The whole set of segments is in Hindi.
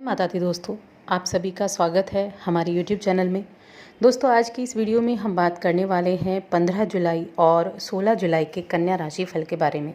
माता दी दोस्तों, आप सभी का स्वागत है हमारे YouTube चैनल में। दोस्तों, आज की इस वीडियो में हम बात करने वाले हैं 15 जुलाई और 16 जुलाई के कन्या राशि फल के बारे में।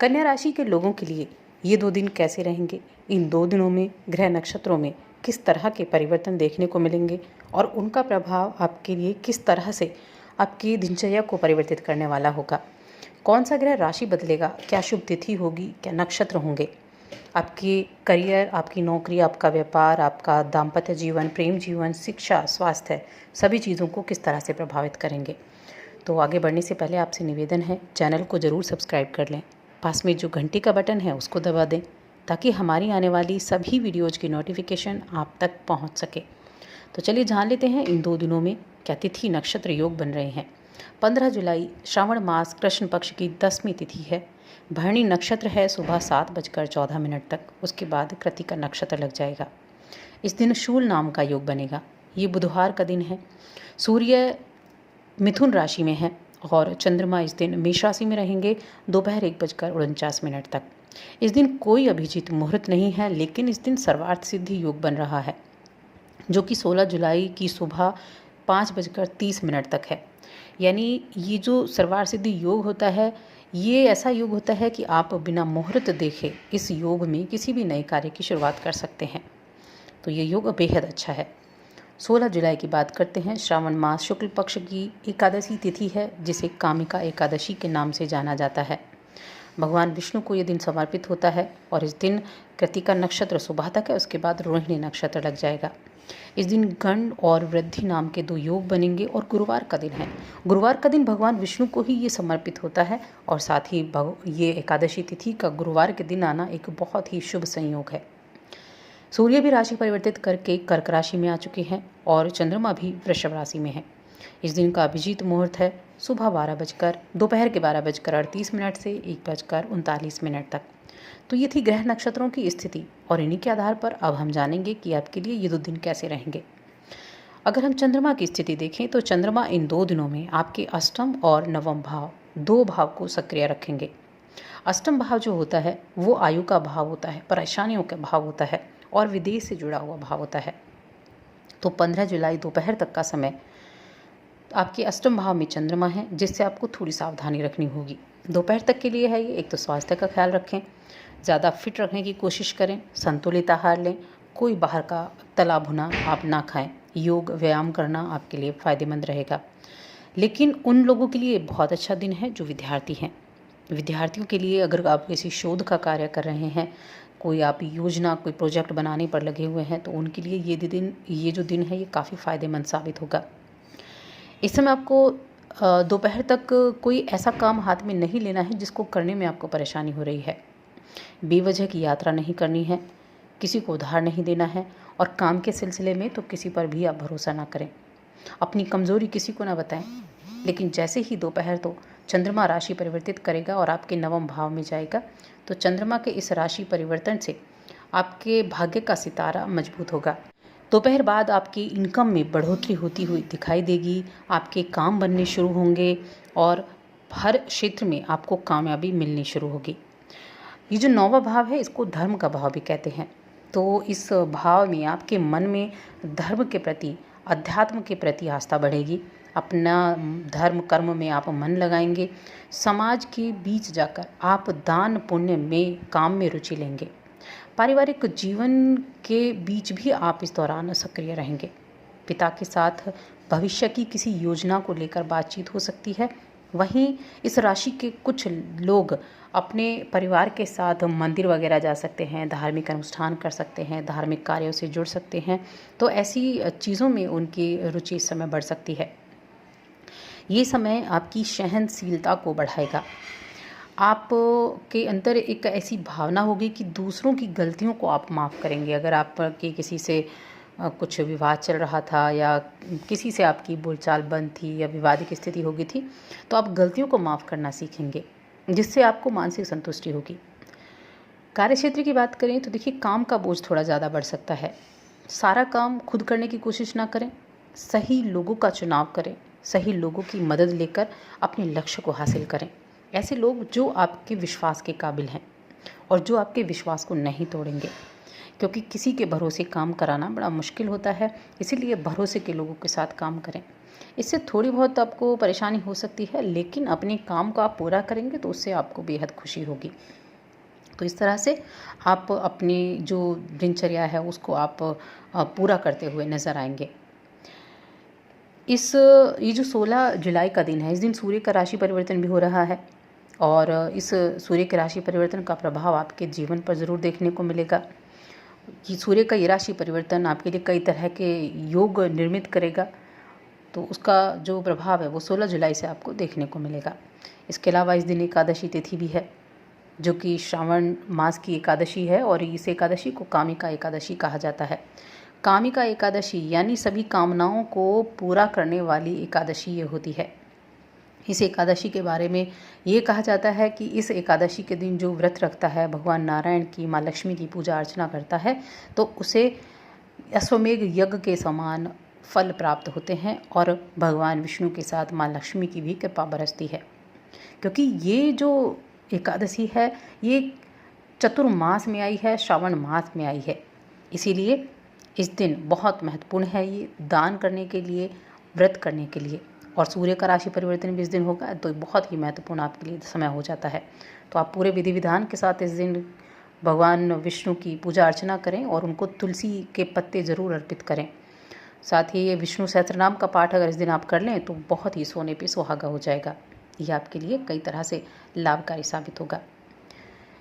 कन्या राशि के लोगों के लिए ये 2 दिन कैसे रहेंगे, इन 2 दिनों में ग्रह नक्षत्रों में किस तरह के परिवर्तन देखने को मिलेंगे और उनका प्रभाव आपके लिए किस तरह से आपकी दिनचर्या को परिवर्तित करने वाला होगा। कौन सा ग्रह राशि बदलेगा, क्या शुभ तिथि होगी, क्या नक्षत्र होंगे, आपकी करियर, आपकी नौकरी, आपका व्यापार, आपका दाम्पत्य जीवन, प्रेम जीवन, शिक्षा, स्वास्थ्य, सभी चीज़ों को किस तरह से प्रभावित करेंगे। तो आगे बढ़ने से पहले आपसे निवेदन है, चैनल को ज़रूर सब्सक्राइब कर लें। पास में जो घंटी का बटन है उसको दबा दें ताकि हमारी आने वाली सभी वीडियोज़ की नोटिफिकेशन आप तक पहुंच सके। तो चलिए जान लेते हैं इन 2 दिनों में क्या तिथि नक्षत्र योग बन रहे हैं। 15 जुलाई श्रावण मास कृष्ण पक्ष की 10वीं तिथि है। भरणी नक्षत्र है सुबह 7:14 तक। उसके बाद कृतिका नक्षत्र लग जाएगा। इस दिन शूल नाम का योग बनेगा। ये बुधवार का दिन है। सूर्य मिथुन राशि में है और चंद्रमा इस दिन मेष राशि में रहेंगे दोपहर 1:49 तक। इस दिन कोई अभिजीत मुहूर्त नहीं है, लेकिन इस दिन सर्वार्थ सिद्धि योग बन रहा है जो कि 16 जुलाई की सुबह 5:30 तक है। यानी ये जो सर्वार्थ सिद्धि योग होता है, ये ऐसा योग होता है कि आप बिना मुहूर्त देखे इस योग में किसी भी नए कार्य की शुरुआत कर सकते हैं। तो ये योग बेहद अच्छा है। 16 जुलाई की बात करते हैं। श्रावण मास शुक्ल पक्ष की एकादशी तिथि है जिसे कामिका एकादशी के नाम से जाना जाता है। भगवान विष्णु को ये दिन समर्पित होता है और इस दिन कृतिका नक्षत्र सुबह तक है, उसके बाद रोहिणी नक्षत्र लग जाएगा। इस दिन गण और वृद्धि नाम के 2 योग बनेंगे और गुरुवार का दिन है। गुरुवार का दिन भगवान विष्णु को ही ये समर्पित होता है और साथ ही ये एकादशी तिथि का गुरुवार के दिन आना एक बहुत ही शुभ संयोग है। सूर्य भी राशि परिवर्तित करके कर्क राशि में आ चुके हैं और चंद्रमा भी वृषभ राशि में है। इस दिन का अभिजीत मुहूर्त है सुबह दोपहर के 12:38 से 1:39 तक। तो ये थी ग्रह नक्षत्रों की स्थिति और इन्हीं के आधार पर अब हम जानेंगे कि आपके लिए ये 2 दिन कैसे रहेंगे। अगर हम चंद्रमा की स्थिति देखें तो चंद्रमा इन 2 दिनों में आपके अष्टम और नवम भाव 2 भाव को सक्रिय रखेंगे। अष्टम भाव जो होता है वो आयु का भाव होता है, परेशानियों का भाव होता है और विदेश से जुड़ा हुआ भाव होता है। तो 15 जुलाई दोपहर तक का समय आपके अष्टम भाव में चंद्रमा है, जिससे आपको थोड़ी सावधानी रखनी होगी। दोपहर तक के लिए है ये। एक तो स्वास्थ्य का ख्याल रखें, ज़्यादा फिट रखने की कोशिश करें, संतुलित आहार लें, कोई बाहर का तला भुना आप ना खाएं। योग व्यायाम करना आपके लिए फ़ायदेमंद रहेगा। लेकिन उन लोगों के लिए बहुत अच्छा दिन है जो विद्यार्थी हैं। विद्यार्थियों के लिए अगर आप किसी शोध का कार्य कर रहे हैं, कोई आप योजना, कोई प्रोजेक्ट बनाने पर लगे हुए हैं, तो उनके लिए ये जो दिन है ये काफ़ी फ़ायदेमंद साबित होगा। इस समय आपको दोपहर तक कोई ऐसा काम हाथ में नहीं लेना है जिसको करने में आपको परेशानी हो रही है। बेवजह की यात्रा नहीं करनी है, किसी को उधार नहीं देना है और काम के सिलसिले में तो किसी पर भी आप भरोसा ना करें। अपनी कमज़ोरी किसी को ना बताएं। लेकिन जैसे ही दोपहर तो चंद्रमा राशि परिवर्तित करेगा और आपके नवम भाव में जाएगा, तो चंद्रमा के इस राशि परिवर्तन से आपके भाग्य का सितारा मजबूत होगा। दोपहर बाद आपकी इनकम में बढ़ोतरी होती हुई दिखाई देगी। आपके काम बनने शुरू होंगे और हर क्षेत्र में आपको कामयाबी मिलनी शुरू होगी। ये जो 9वां भाव है इसको धर्म का भाव भी कहते हैं। तो इस भाव में आपके मन में धर्म के प्रति, अध्यात्म के प्रति आस्था बढ़ेगी। अपना धर्म कर्म में आप मन लगाएंगे। समाज के बीच जाकर आप दान पुण्य में, काम में रुचि लेंगे। पारिवारिक जीवन के बीच भी आप इस दौरान सक्रिय रहेंगे। पिता के साथ भविष्य की किसी योजना को लेकर बातचीत हो सकती है। वहीं इस राशि के कुछ लोग अपने परिवार के साथ मंदिर वगैरह जा सकते हैं, धार्मिक अनुष्ठान कर सकते हैं, धार्मिक कार्यों से जुड़ सकते हैं। तो ऐसी चीज़ों में उनकी रुचि इस समय बढ़ सकती है। ये समय आपकी सहनशीलता को बढ़ाएगा। आप के अंदर एक ऐसी भावना होगी कि दूसरों की गलतियों को आप माफ़ करेंगे। अगर आपके किसी से कुछ विवाद चल रहा था या किसी से आपकी बोलचाल बंद थी या विवाद की स्थिति हो गई थी, तो आप गलतियों को माफ़ करना सीखेंगे, जिससे आपको मानसिक संतुष्टि होगी। कार्यक्षेत्र की बात करें तो देखिए, काम का बोझ थोड़ा ज़्यादा बढ़ सकता है। सारा काम खुद करने की कोशिश ना करें, सही लोगों का चुनाव करें, सही लोगों की मदद लेकर अपने लक्ष्य को हासिल करें। ऐसे लोग जो आपके विश्वास के काबिल हैं और जो आपके विश्वास को नहीं तोड़ेंगे। क्योंकि किसी के भरोसे काम कराना बड़ा मुश्किल होता है, इसीलिए भरोसे के लोगों के साथ काम करें। इससे थोड़ी बहुत आपको परेशानी हो सकती है, लेकिन अपने काम को आप पूरा करेंगे तो उससे आपको बेहद खुशी होगी। तो इस तरह से आप अपनी जो दिनचर्या है उसको आप पूरा करते हुए नज़र आएंगे। ये जो 16 जुलाई का दिन है, इस दिन सूर्य का राशि परिवर्तन भी हो रहा है और इस सूर्य के राशि परिवर्तन का प्रभाव आपके जीवन पर ज़रूर देखने को मिलेगा। कि सूर्य का ये राशि परिवर्तन आपके लिए कई तरह के योग निर्मित करेगा, तो उसका जो प्रभाव है वो 16 जुलाई से आपको देखने को मिलेगा। इसके अलावा इस दिन एकादशी तिथि भी है, जो कि श्रावण मास की एकादशी है और इस एकादशी को कामिका एकादशी कहा जाता है। कामिका एकादशी यानी सभी कामनाओं को पूरा करने वाली एकादशी ये होती है। इस एकादशी के बारे में ये कहा जाता है कि इस एकादशी के दिन जो व्रत रखता है, भगवान नारायण की, माँ लक्ष्मी की पूजा अर्चना करता है, तो उसे अश्वमेघ यज्ञ के समान फल प्राप्त होते हैं और भगवान विष्णु के साथ माँ लक्ष्मी की भी कृपा बरसती है। क्योंकि ये जो एकादशी है ये चतुर्मास में आई है, श्रावण मास में आई है, इसीलिए इस दिन बहुत महत्वपूर्ण है ये दान करने के लिए, व्रत करने के लिए। और सूर्य का राशि परिवर्तन भी इस दिन होगा, तो बहुत ही महत्वपूर्ण आपके लिए समय हो जाता है। तो आप पूरे विधि विधान के साथ इस दिन भगवान विष्णु की पूजा अर्चना करें और उनको तुलसी के पत्ते ज़रूर अर्पित करें। साथ ही ये विष्णु सहस्त्रनाम का पाठ अगर इस दिन आप कर लें तो बहुत ही सोने पे सुहागा हो जाएगा। ये आपके लिए कई तरह से लाभकारी साबित होगा।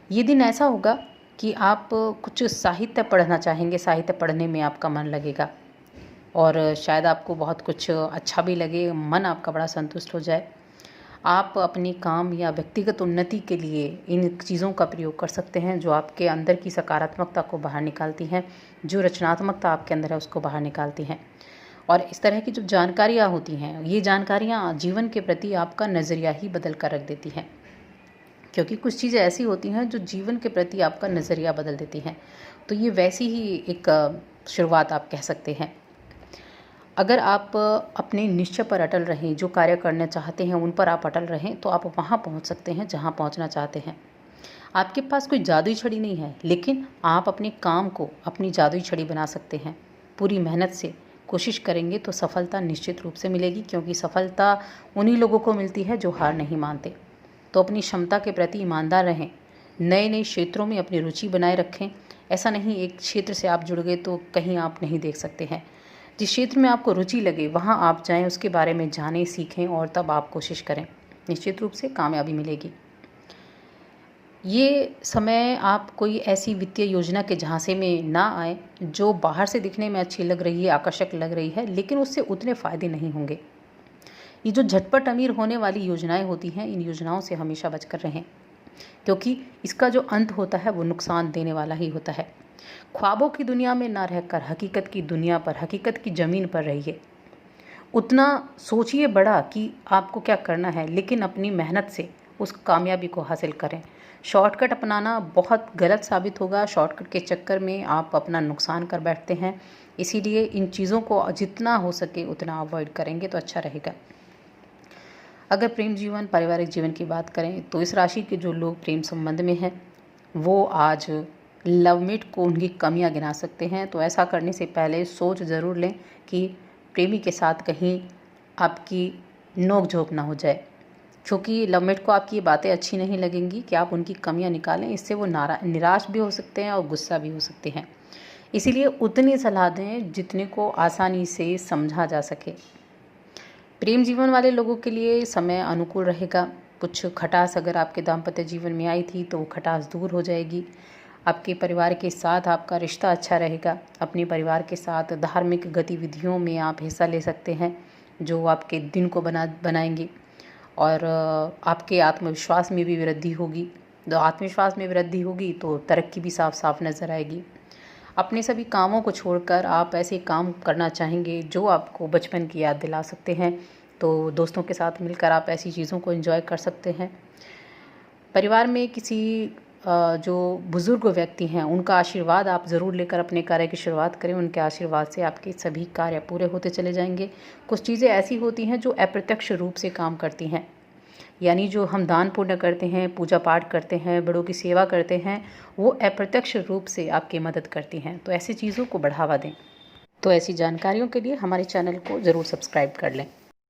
ये दिन ऐसा होगा कि आप कुछ साहित्य पढ़ना चाहेंगे, साहित्य पढ़ने में आपका मन लगेगा और शायद आपको बहुत कुछ अच्छा भी लगे, मन आपका बड़ा संतुष्ट हो जाए। आप अपने काम या व्यक्तिगत उन्नति के लिए इन चीज़ों का प्रयोग कर सकते हैं जो आपके अंदर की सकारात्मकता को बाहर निकालती हैं, जो रचनात्मकता आपके अंदर है उसको बाहर निकालती हैं। और इस तरह की जो जानकारियाँ होती हैं, ये जानकारियाँ जीवन के प्रति आपका नज़रिया ही बदल कर रख देती हैं। क्योंकि कुछ चीज़ें ऐसी होती हैं जो जीवन के प्रति आपका नज़रिया बदल देती हैं। तो ये वैसी ही एक शुरुआत आप कह सकते हैं। अगर आप अपने निश्चय पर अटल रहें, जो कार्य करना चाहते हैं उन पर आप अटल रहें, तो आप वहाँ पहुँच सकते हैं जहाँ पहुँचना चाहते हैं। आपके पास कोई जादुई छड़ी नहीं है, लेकिन आप अपने काम को अपनी जादुई छड़ी बना सकते हैं। पूरी मेहनत से कोशिश करेंगे तो सफलता निश्चित रूप से मिलेगी, क्योंकि सफलता उन्हीं लोगों को मिलती है जो हार नहीं मानते। तो अपनी क्षमता के प्रति ईमानदार रहें, नए नए क्षेत्रों में अपनी रुचि बनाए रखें। ऐसा नहीं एक क्षेत्र से आप जुड़ गए तो कहीं आप नहीं देख सकते हैं। जिस क्षेत्र में आपको रुचि लगे वहाँ आप जाएं, उसके बारे में जानें, सीखें और तब आप कोशिश करें। निश्चित रूप से कामयाबी मिलेगी। ये समय आप कोई ऐसी वित्तीय योजना के झांसे में ना आए जो बाहर से दिखने में अच्छी लग रही है, आकर्षक लग रही है, लेकिन उससे उतने फ़ायदे नहीं होंगे। ये जो झटपट अमीर होने वाली योजनाएं होती हैं, इन योजनाओं से हमेशा बचकर रहें, क्योंकि इसका जो अंत होता है वो नुकसान देने वाला ही होता है। ख्वाबों की दुनिया में ना रहकर हकीकत की दुनिया पर, हकीकत की ज़मीन पर रहिए। उतना सोचिए बड़ा कि आपको क्या करना है, लेकिन अपनी मेहनत से उस कामयाबी को हासिल करें। शॉर्टकट अपनाना बहुत गलत साबित होगा। शॉर्टकट के चक्कर में आप अपना नुकसान कर बैठते हैं, इसीलिए इन चीज़ों को जितना हो सके उतना अवॉइड करेंगे तो अच्छा रहेगा। अगर प्रेम जीवन, पारिवारिक जीवन की बात करें तो इस राशि के जो लोग प्रेम संबंध में हैं वो आज लवमेट को उनकी कमियां गिना सकते हैं। तो ऐसा करने से पहले सोच ज़रूर लें कि प्रेमी के साथ कहीं आपकी नोक झोंक ना हो जाए, क्योंकि लवमेट को आपकी ये बातें अच्छी नहीं लगेंगी कि आप उनकी कमियां निकालें। इससे वो निराश भी हो सकते हैं और गुस्सा भी हो सकते हैं। इसीलिए उतनी सलाह दें जितने को आसानी से समझा जा सके। प्रेम जीवन वाले लोगों के लिए समय अनुकूल रहेगा। कुछ खटास अगर आपके दाम्पत्य जीवन में आई थी तो वो खटास दूर हो जाएगी। आपके परिवार के साथ आपका रिश्ता अच्छा रहेगा। अपने परिवार के साथ धार्मिक गतिविधियों में आप हिस्सा ले सकते हैं जो आपके दिन को बनाएंगी और आपके आत्मविश्वास में भी वृद्धि होगी। तो आत्मविश्वास में वृद्धि होगी तो तरक्की भी साफ साफ नज़र आएगी। अपने सभी कामों को छोड़कर आप ऐसे काम करना चाहेंगे जो आपको बचपन की याद दिला सकते हैं, तो दोस्तों के साथ मिलकर आप ऐसी चीज़ों को एंजॉय कर सकते हैं। परिवार में किसी जो बुज़ुर्ग व्यक्ति हैं उनका आशीर्वाद आप ज़रूर लेकर अपने कार्य की शुरुआत करें। उनके आशीर्वाद से आपके सभी कार्य पूरे होते चले जाएंगे। कुछ चीज़ें ऐसी होती हैं जो अप्रत्यक्ष रूप से काम करती हैं, यानी जो हम दान पुण्य करते हैं, पूजा पाठ करते हैं, बड़ों की सेवा करते हैं, वो अप्रत्यक्ष रूप से आपकी मदद करती हैं। तो ऐसी चीज़ों को बढ़ावा दें। तो ऐसी जानकारियों के लिए हमारे चैनल को ज़रूर सब्सक्राइब कर लें।